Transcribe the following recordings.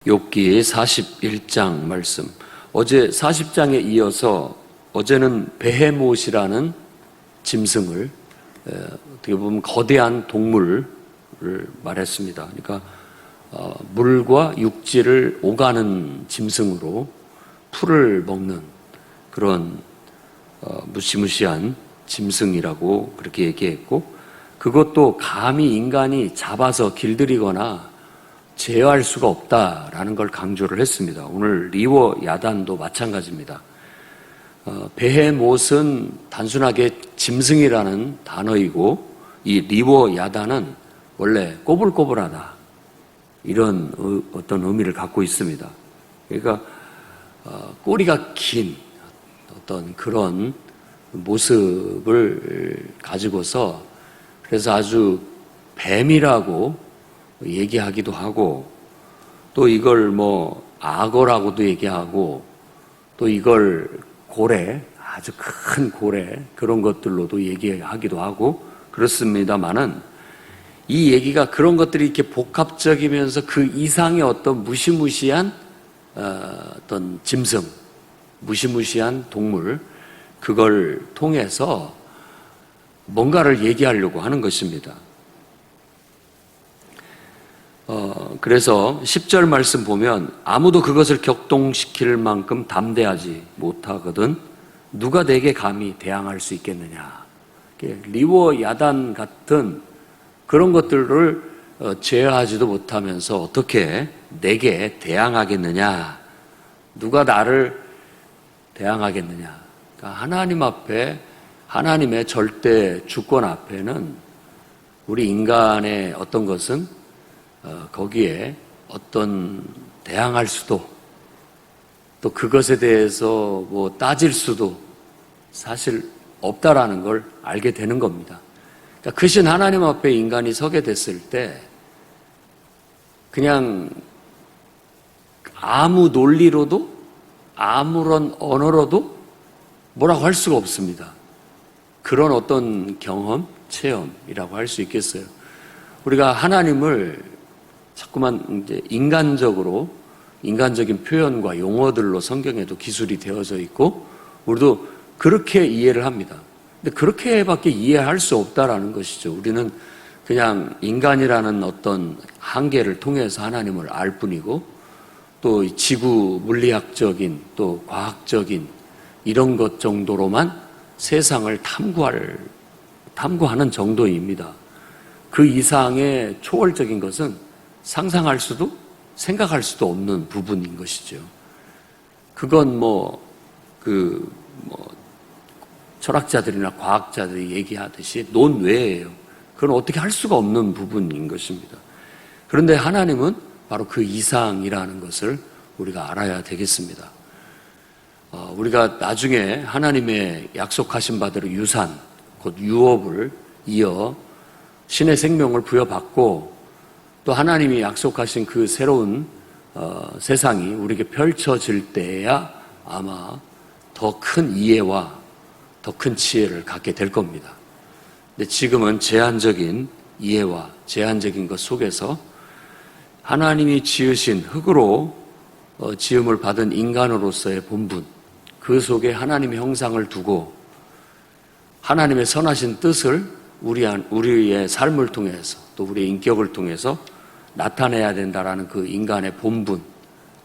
욥기 41장 말씀. 어제 40장에 이어서 어제는 베헤못이라는 짐승을 어떻게 보면 거대한 동물을 말했습니다. 그러니까 물과 육지를 오가는 짐승으로 풀을 먹는 그런 무시무시한 짐승이라고 그렇게 얘기했고, 그것도 감히 인간이 잡아서 길들이거나 제어할 수가 없다라는 걸 강조를 했습니다. 오늘 리워 야단도 마찬가지입니다. 베헤못은 단순하게 짐승이라는 단어이고, 이 리워 야단은 원래 꼬불꼬불하다, 이런 어떤 의미를 갖고 있습니다. 그러니까 꼬리가 긴 어떤 그런 모습을 가지고서, 그래서 아주 뱀이라고 얘기하기도 하고, 또 이걸 악어라고도 얘기하고, 또 이걸 고래, 아주 큰 고래, 그런 것들로도 얘기하기도 하고 그렇습니다만은, 이 얘기가 그런 것들이 이렇게 복합적이면서 그 이상의 어떤 무시무시한 어떤 짐승, 무시무시한 동물, 그걸 통해서 뭔가를 얘기하려고 하는 것입니다. 그래서 10절 말씀 보면, 아무도 그것을 격동시킬 만큼 담대하지 못하거든 누가 내게 감히 대항할 수 있겠느냐. 리워 야단 같은 그런 것들을 제어하지도 못하면서 어떻게 내게 대항하겠느냐, 누가 나를 대항하겠느냐. 그러니까 하나님 앞에, 하나님의 절대 주권 앞에는 우리 인간의 어떤 것은 거기에 어떤 대항할 수도, 또 그것에 대해서 따질 수도 사실 없다라는 걸 알게 되는 겁니다. 그러니까 크신 하나님 앞에 인간이 서게 됐을 때 그냥 아무 논리로도 아무런 언어로도 뭐라고 할 수가 없습니다. 그런 어떤 경험, 체험이라고 할 수 있겠어요. 우리가 하나님을 자꾸만 이제 인간적인 표현과 용어들로 성경에도 기술이 되어져 있고, 우리도 그렇게 이해를 합니다. 근데 그렇게밖에 이해할 수 없다라는 것이죠. 우리는 그냥 인간이라는 어떤 한계를 통해서 하나님을 알 뿐이고, 또 지구 물리학적인 또 과학적인 이런 것 정도로만 세상을 탐구하는 정도입니다. 그 이상의 초월적인 것은 상상할 수도 생각할 수도 없는 부분인 것이죠. 그건 철학자들이나 과학자들이 얘기하듯이 논외예요. 그건 어떻게 할 수가 없는 부분인 것입니다. 그런데 하나님은 바로 그 이상이라는 것을 우리가 알아야 되겠습니다. 우리가 나중에 하나님의 약속하신 바대로 유산, 곧 유업을 이어 신의 생명을 부여받고, 또 하나님이 약속하신 그 새로운 세상이 우리에게 펼쳐질 때야 아마 더 큰 이해와 더 큰 지혜를 갖게 될 겁니다. 근데 지금은 제한적인 이해와 제한적인 것 속에서 하나님이 지으신 흑으로 지음을 받은 인간으로서의 본분, 그 속에 하나님의 형상을 두고 하나님의 선하신 뜻을 우리의 삶을 통해서, 또 우리의 인격을 통해서 나타내야 된다라는 그 인간의 본분,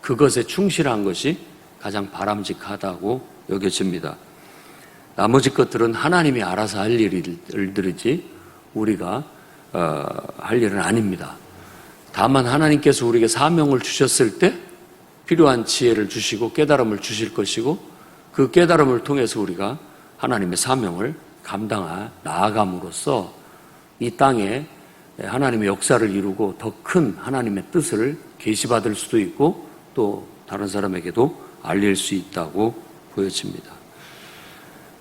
그것에 충실한 것이 가장 바람직하다고 여겨집니다. 나머지 것들은 하나님이 알아서 할 일들이지 우리가 할 일은 아닙니다. 다만 하나님께서 우리에게 사명을 주셨을 때 필요한 지혜를 주시고 깨달음을 주실 것이고, 그 깨달음을 통해서 우리가 하나님의 사명을 감당해 나아감으로써 이 땅에 하나님의 역사를 이루고 더 큰 하나님의 뜻을 계시받을 수도 있고, 또 다른 사람에게도 알릴 수 있다고 보여집니다.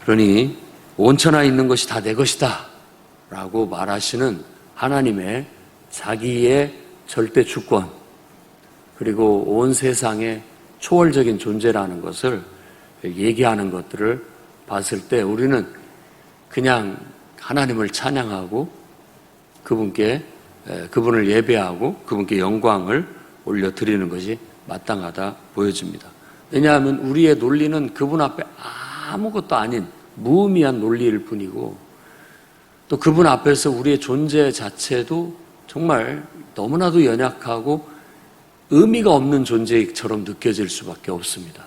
그러니 온천하에 있는 것이 다 내 것이다 라고 말하시는 하나님의 자기의 절대 주권, 그리고 온 세상의 초월적인 존재라는 것을 얘기하는 것들을 봤을 때 우리는 그냥 하나님을 찬양하고 그분을 예배하고 그분께 영광을 올려드리는 것이 마땅하다 보여집니다. 왜냐하면 우리의 논리는 그분 앞에 아무것도 아닌 무의미한 논리일 뿐이고, 또 그분 앞에서 우리의 존재 자체도 정말 너무나도 연약하고 의미가 없는 존재처럼 느껴질 수밖에 없습니다.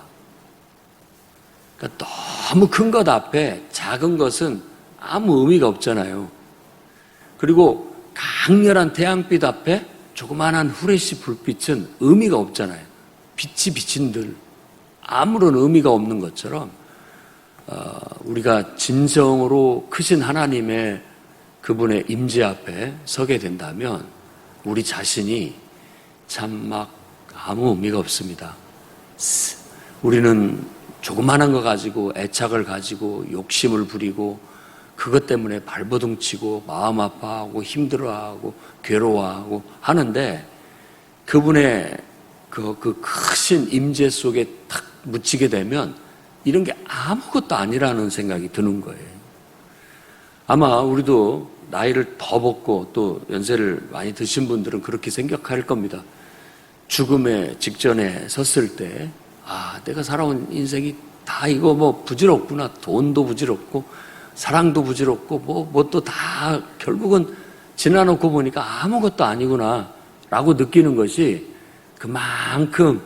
그러니까 너무 큰 것 앞에 작은 것은 아무 의미가 없잖아요. 그리고 강렬한 태양빛 앞에 조그마한 후레쉬 불빛은 의미가 없잖아요. 빛이 비친들 아무런 의미가 없는 것처럼 우리가 진정으로 크신 하나님의 그분의 임재 앞에 서게 된다면 우리 자신이 참 막 아무 의미가 없습니다. 우리는 조그마한 거 가지고 애착을 가지고 욕심을 부리고 그것 때문에 발버둥 치고 마음 아파하고 힘들어하고 괴로워하고 하는데, 그분의 그 크신 임재 속에 탁 묻히게 되면 이런 게 아무것도 아니라는 생각이 드는 거예요. 아마 우리도 나이를 더 먹고 또 연세를 많이 드신 분들은 그렇게 생각할 겁니다. 죽음의 직전에 섰을 때, 내가 살아온 인생이 다 이거 뭐 부질없구나. 돈도 부질없고 사랑도 부질없고 뭐 또 다 결국은 지나놓고 보니까 아무것도 아니구나 라고 느끼는 것이 그만큼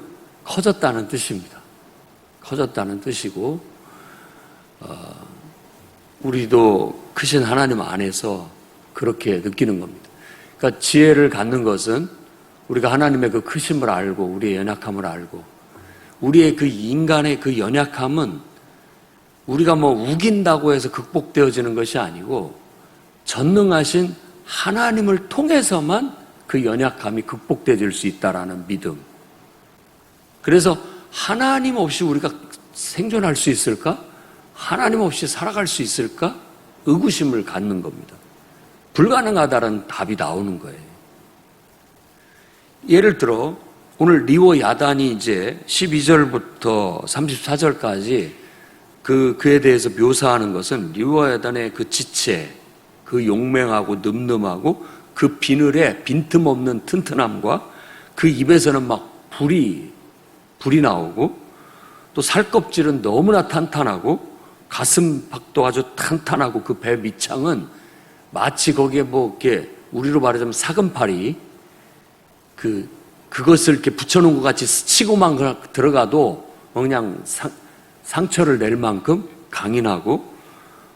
커졌다는 뜻입니다. 커졌다는 뜻이고, 우리도 크신 하나님 안에서 그렇게 느끼는 겁니다. 그러니까 지혜를 갖는 것은 우리가 하나님의 그 크심을 알고 우리의 연약함을 알고, 우리의 그 인간의 그 연약함은 우리가 뭐 우긴다고 해서 극복되어지는 것이 아니고 전능하신 하나님을 통해서만 그 연약함이 극복되어질 수 있다라는 믿음. 그래서 하나님 없이 우리가 생존할 수 있을까? 하나님 없이 살아갈 수 있을까? 의구심을 갖는 겁니다. 불가능하다는 답이 나오는 거예요. 예를 들어 오늘 리워 야단이 이제 12절부터 34절까지 그에 대해서 묘사하는 것은 리워 야단의 그 지체, 그 용맹하고 늠름하고 그 비늘의 빈틈없는 튼튼함과 그 입에서는 막 불이 나오고, 또 살껍질은 너무나 탄탄하고 가슴팍도 아주 탄탄하고 그 배 밑창은 마치 거기에 뭐 이렇게 우리로 말하자면 사금팔이 그것을 이렇게 붙여놓은 것 같이 스치고만 들어가도 그냥 상처를 낼 만큼 강인하고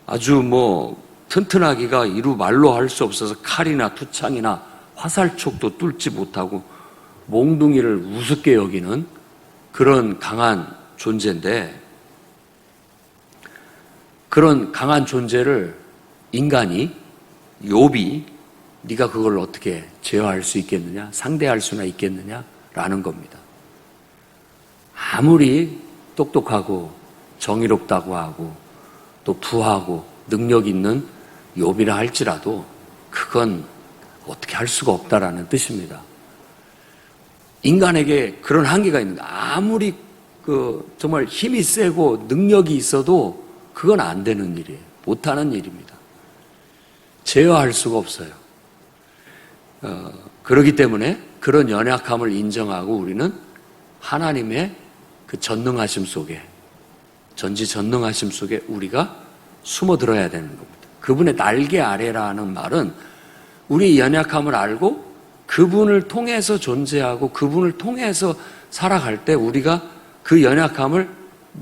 아주 뭐 튼튼하기가 이루 말로 할 수 없어서 칼이나 투창이나 화살촉도 뚫지 못하고 몽둥이를 우습게 여기는 그런 강한 존재인데, 그런 강한 존재를 인간이, 욥이 네가 그걸 어떻게 제어할 수 있겠느냐, 상대할 수나 있겠느냐라는 겁니다. 아무리 똑똑하고 정의롭다고 하고 또 부하고 능력 있는 욥이라 할지라도 그건 어떻게 할 수가 없다라는 뜻입니다. 인간에게 그런 한계가 있는 거예요. 아무리 정말 힘이 세고 능력이 있어도 그건 안 되는 일이에요. 못하는 일입니다. 제어할 수가 없어요. 그렇기 때문에 그런 연약함을 인정하고 우리는 하나님의 그 전능하심 속에, 전지전능하심 속에 우리가 숨어들어야 되는 겁니다. 그분의 날개 아래라는 말은 우리의 연약함을 알고 그분을 통해서 존재하고 그분을 통해서 살아갈 때 우리가 그 연약함을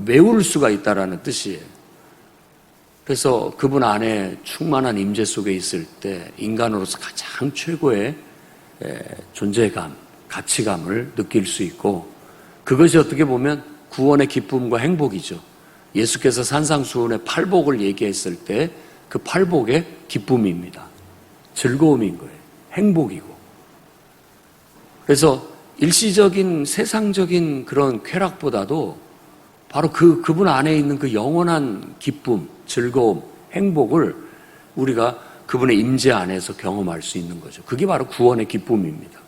메울 수가 있다는 뜻이에요. 그래서 그분 안에 충만한 임재 속에 있을 때 인간으로서 가장 최고의 존재감, 가치감을 느낄 수 있고, 그것이 어떻게 보면 구원의 기쁨과 행복이죠. 예수께서 산상수훈의 팔복을 얘기했을 때 그 팔복의 기쁨입니다. 즐거움인 거예요. 행복이고. 그래서 일시적인 세상적인 그런 쾌락보다도 바로 그분 안에 있는 그 영원한 기쁨, 즐거움, 행복을 우리가 그분의 임재 안에서 경험할 수 있는 거죠. 그게 바로 구원의 기쁨입니다.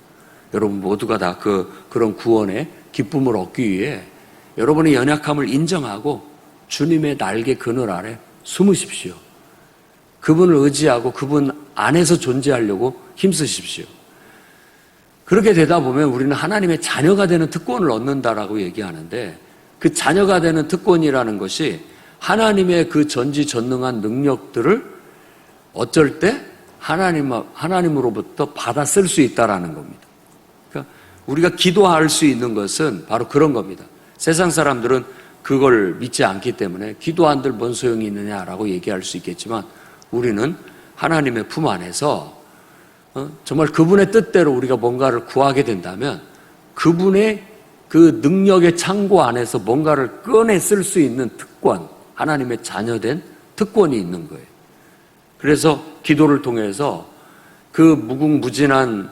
여러분 모두가 다 그런 구원의 기쁨을 얻기 위해 여러분의 연약함을 인정하고 주님의 날개 그늘 아래 숨으십시오. 그분을 의지하고 그분 안에서 존재하려고 힘쓰십시오. 그렇게 되다 보면 우리는 하나님의 자녀가 되는 특권을 얻는다라고 얘기하는데, 그 자녀가 되는 특권이라는 것이 하나님의 그 전지전능한 능력들을 어쩔 때 하나님으로부터 받아 쓸 수 있다라는 겁니다. 그러니까 우리가 기도할 수 있는 것은 바로 그런 겁니다. 세상 사람들은 그걸 믿지 않기 때문에 기도한들 뭔 소용이 있느냐라고 얘기할 수 있겠지만, 우리는 하나님의 품 안에서 정말 그분의 뜻대로 우리가 뭔가를 구하게 된다면 그분의 그 능력의 창고 안에서 뭔가를 꺼내 쓸 수 있는 특권, 하나님의 자녀된 특권이 있는 거예요. 그래서 기도를 통해서 그 무궁무진한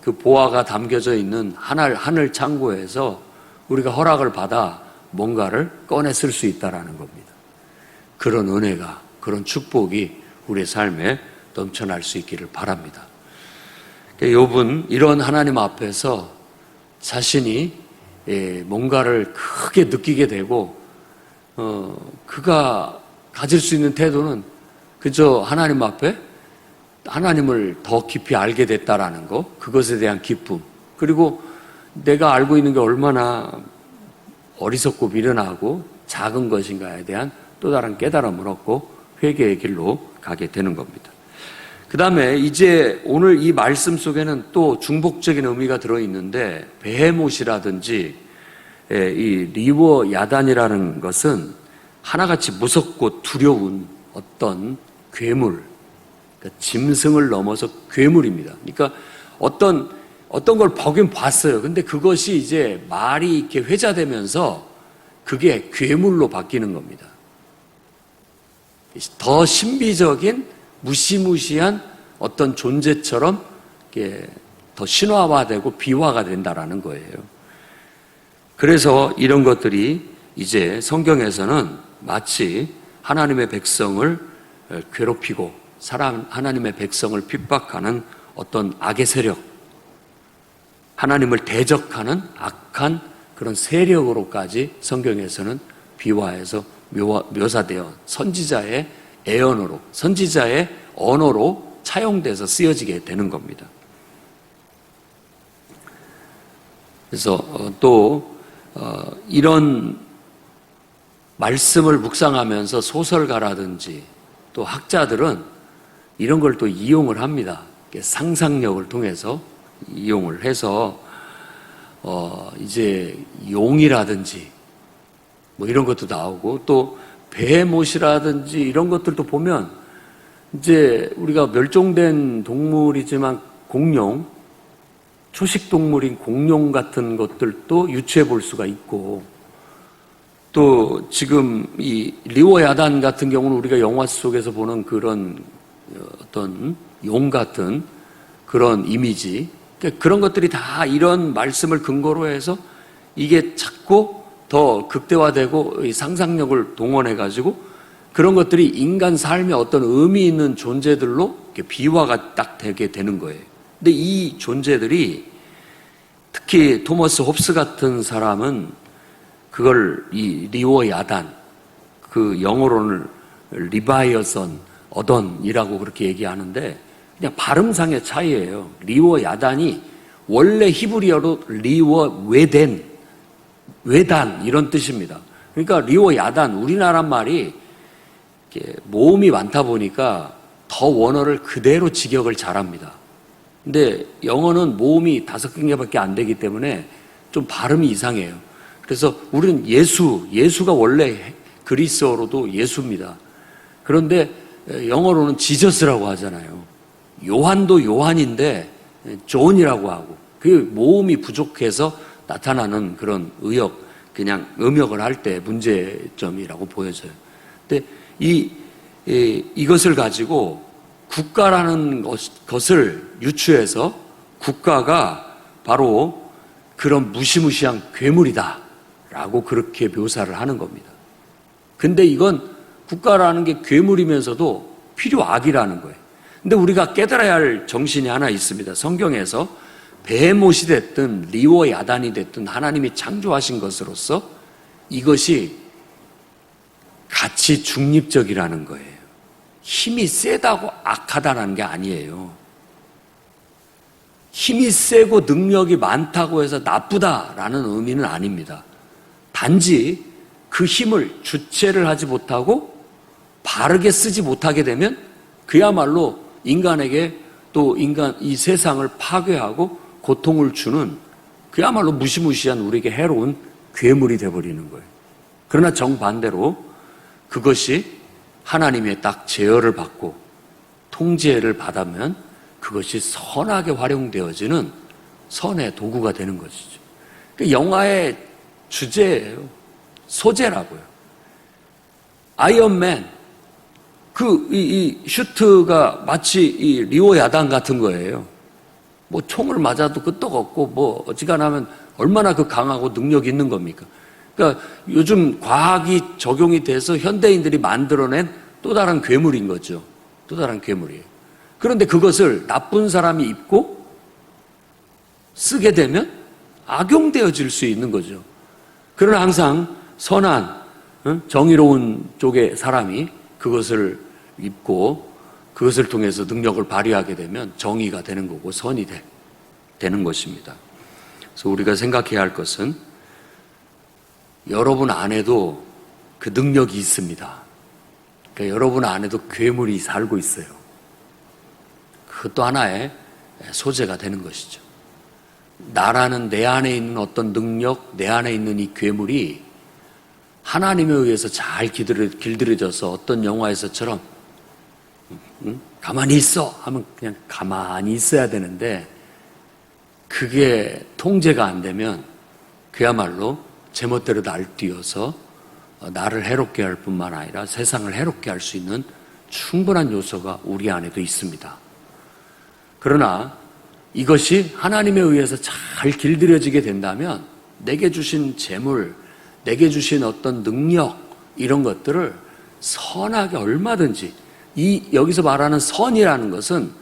그 보화가 담겨져 있는 하늘 창고에서 우리가 허락을 받아 뭔가를 꺼내 쓸 수 있다라는 겁니다. 그런 은혜가, 그런 축복이 우리의 삶에 넘쳐날 수 있기를 바랍니다. 욥은 이런 하나님 앞에서 자신이 뭔가를 크게 느끼게 되고, 그가 가질 수 있는 태도는 그저 하나님 앞에 하나님을 더 깊이 알게 됐다라는 것, 그것에 대한 기쁨, 그리고 내가 알고 있는 게 얼마나 어리석고 미련하고 작은 것인가에 대한 또 다른 깨달음을 얻고 회개의 길로 가게 되는 겁니다. 그 다음에 이제 오늘 이 말씀 속에는 또 중복적인 의미가 들어있는데, 베헤못이라든지 이 리워 야단이라는 것은 하나같이 무섭고 두려운 어떤 괴물, 그러니까 짐승을 넘어서 괴물입니다. 그러니까 어떤 걸 보긴 봤어요. 근데 그것이 이제 말이 이렇게 회자되면서 그게 괴물로 바뀌는 겁니다. 더 신비적인 무시무시한 어떤 존재처럼 이렇게 더 신화화되고 비화가 된다라는 거예요. 그래서 이런 것들이 이제 성경에서는 마치 하나님의 백성을 괴롭히고 하나님의 백성을 핍박하는 어떤 악의 세력, 하나님을 대적하는 악한 그런 세력으로까지 성경에서는 비화해서 묘사되어 선지자의 애언으로, 선지자의 언어로 차용돼서 쓰여지게 되는 겁니다. 그래서 또 이런 말씀을 묵상하면서 소설가라든지 또 학자들은 이런 걸 또 이용을 합니다. 상상력을 통해서 이용을 해서 이제 용이라든지 뭐 이런 것도 나오고, 또 베헤못이라든지 이런 것들도 보면 이제 우리가 멸종된 동물이지만 공룡, 초식 동물인 공룡 같은 것들도 유추해 볼 수가 있고, 또 지금 이 리워 야단 같은 경우는 우리가 영화 속에서 보는 그런 어떤 용 같은 그런 이미지, 그런 것들이 다 이런 말씀을 근거로 해서 이게 자꾸 더 극대화되고 상상력을 동원해가지고 그런 것들이 인간 삶에 어떤 의미 있는 존재들로 이렇게 비화가 딱 되게 되는 거예요. 근데 이 존재들이 특히 토머스 홉스 같은 사람은 그걸 이 리워 야단, 그 영어로는 리바이어선, 어던이라고 그렇게 얘기하는데 그냥 발음상의 차이예요. 리워 야단이 원래 히브리어로 리워 외단 이런 뜻입니다. 그러니까 리워 야단, 우리나라 말이 모음이 많다 보니까 더 원어를 그대로 직역을 잘합니다. 근데 영어는 모음이 5개밖에 안 되기 때문에 좀 발음이 이상해요. 그래서 우리는 예수가 원래 그리스어로도 예수입니다. 그런데 영어로는 지저스라고 하잖아요. 요한도 요한인데 존이라고 하고, 그 모음이 부족해서 나타나는 그런 그냥 음역을 할 때 문제점이라고 보여져요. 근데 이것을 가지고 국가라는 것을 유추해서 국가가 바로 그런 무시무시한 괴물이다라고 그렇게 묘사를 하는 겁니다. 근데 이건 국가라는 게 괴물이면서도 필요악이라는 거예요. 근데 우리가 깨달아야 할 정신이 하나 있습니다. 성경에서 베헤못이 됐든 리워 야단이 됐든 하나님이 창조하신 것으로서 이것이 같이 중립적이라는 거예요. 힘이 세다고 악하다는 게 아니에요. 힘이 세고 능력이 많다고 해서 나쁘다라는 의미는 아닙니다. 단지 그 힘을 주체를 하지 못하고 바르게 쓰지 못하게 되면 그야말로 인간에게 또 이 세상을 파괴하고 고통을 주는 그야말로 무시무시한 우리에게 해로운 괴물이 되어버리는 거예요. 그러나 정반대로 그것이 하나님의 딱 제어를 받고 통제를 받으면 그것이 선하게 활용되어지는 선의 도구가 되는 것이죠. 영화의 주제예요. 소재라고요. 아이언맨, 이 슈트가 마치 이 리오 야단 같은 거예요. 뭐 총을 맞아도 끄떡없고 뭐 어지간하면 얼마나 그 강하고 능력 있는 겁니까? 그러니까 요즘 과학이 적용이 돼서 현대인들이 만들어낸 또 다른 괴물인 거죠. 또 다른 괴물이에요. 그런데 그것을 나쁜 사람이 입고 쓰게 되면 악용되어질 수 있는 거죠. 그러나 항상 선한, 정의로운 쪽의 사람이 그것을 입고 그것을 통해서 능력을 발휘하게 되면 정의가 되는 거고 선이 되는 것입니다. 그래서 우리가 생각해야 할 것은 여러분 안에도 그 능력이 있습니다. 그러니까 여러분 안에도 괴물이 살고 있어요. 그것도 하나의 소재가 되는 것이죠. 나라는 내 안에 있는 어떤 능력, 내 안에 있는 이 괴물이 하나님에 의해서 잘 길들여져서 어떤 영화에서처럼 가만히 있어 하면 그냥 가만히 있어야 되는데 그게 통제가 안 되면 그야말로 제멋대로 날뛰어서 나를 해롭게 할 뿐만 아니라 세상을 해롭게 할 수 있는 충분한 요소가 우리 안에도 있습니다. 그러나 이것이 하나님에 의해서 잘 길들여지게 된다면 내게 주신 재물, 내게 주신 어떤 능력 이런 것들을 선하게 얼마든지 여기서 말하는 선이라는 것은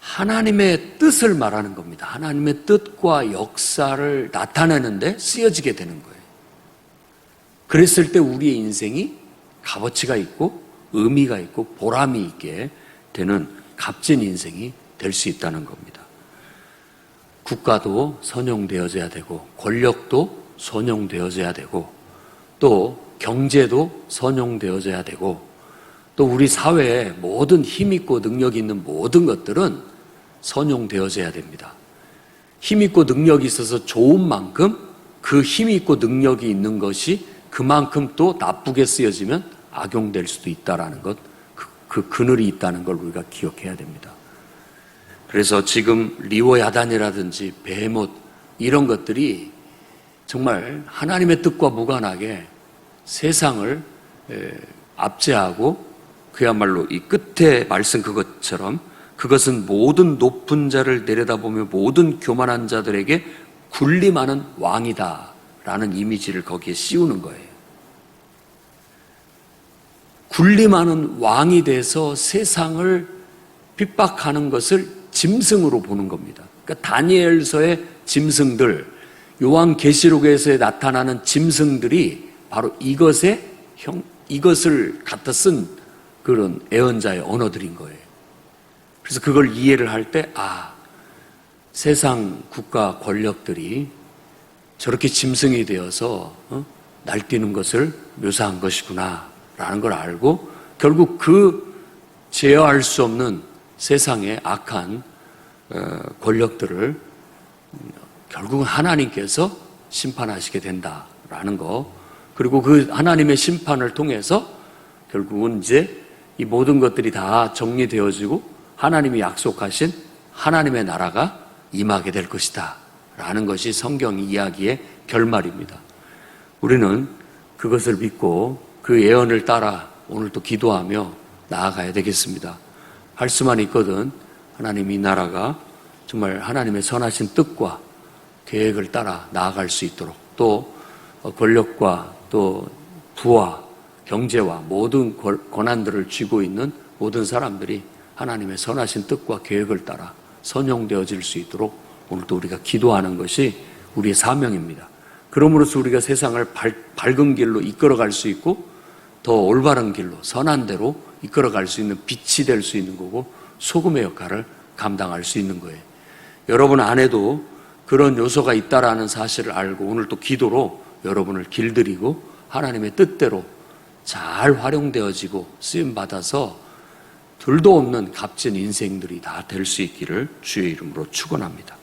하나님의 뜻을 말하는 겁니다. 하나님의 뜻과 역사를 나타내는데 쓰여지게 되는 거예요. 그랬을 때 우리의 인생이 값어치가 있고 의미가 있고 보람이 있게 되는 값진 인생이 될 수 있다는 겁니다. 국가도 선용되어져야 되고 권력도 선용되어져야 되고 또 경제도 선용되어져야 되고 또 우리 사회에 모든 힘 있고 능력 있는 모든 것들은 선용되어져야 됩니다. 힘 있고 능력이 있어서 좋은 만큼 그 힘이 있고 능력이 있는 것이 그만큼 또 나쁘게 쓰여지면 악용될 수도 있다라는 것, 그 그늘이 있다는 걸 우리가 기억해야 됩니다. 그래서 지금 리오 야단이라든지 베헤못 이런 것들이 정말 하나님의 뜻과 무관하게 세상을 압제하고 그야말로 이 끝에 말씀 그것처럼 그것은 모든 높은 자를 내려다보며 모든 교만한 자들에게 군림하는 왕이다 라는 이미지를 거기에 씌우는 거예요. 군림하는 왕이 돼서 세상을 핍박하는 것을 짐승으로 보는 겁니다. 그러니까 다니엘서의 짐승들, 요한계시록에서 나타나는 짐승들이 바로 이것을 갖다 쓴 그런 애언자의 언어들인 거예요. 그래서 그걸 이해를 할 때, 세상 국가 권력들이 저렇게 짐승이 되어서 날뛰는 것을 묘사한 것이구나 라는 걸 알고 결국 그 제어할 수 없는 세상의 악한 권력들을 결국은 하나님께서 심판하시게 된다라는 거, 그리고 그 하나님의 심판을 통해서 결국은 이제 이 모든 것들이 다 정리되어지고 하나님이 약속하신 하나님의 나라가 임하게 될 것이다 라는 것이 성경 이야기의 결말입니다. 우리는 그것을 믿고 그 예언을 따라 오늘도 기도하며 나아가야 되겠습니다. 할 수만 있거든 하나님 이 나라가 정말 하나님의 선하신 뜻과 계획을 따라 나아갈 수 있도록 또 권력과 또 부와 경제와 모든 권한들을 쥐고 있는 모든 사람들이 하나님의 선하신 뜻과 계획을 따라 선용되어질 수 있도록 오늘도 우리가 기도하는 것이 우리의 사명입니다. 그러므로서 우리가 세상을 밝은 길로 이끌어갈 수 있고 더 올바른 길로 선한 대로 이끌어갈 수 있는 빛이 될 수 있는 거고 소금의 역할을 감당할 수 있는 거예요. 여러분 안에도 그런 요소가 있다라는 사실을 알고 오늘 또 기도로 여러분을 길들이고 하나님의 뜻대로 잘 활용되어지고 쓰임받아서 둘도 없는 값진 인생들이 다 될 수 있기를 주의 이름으로 축원합니다.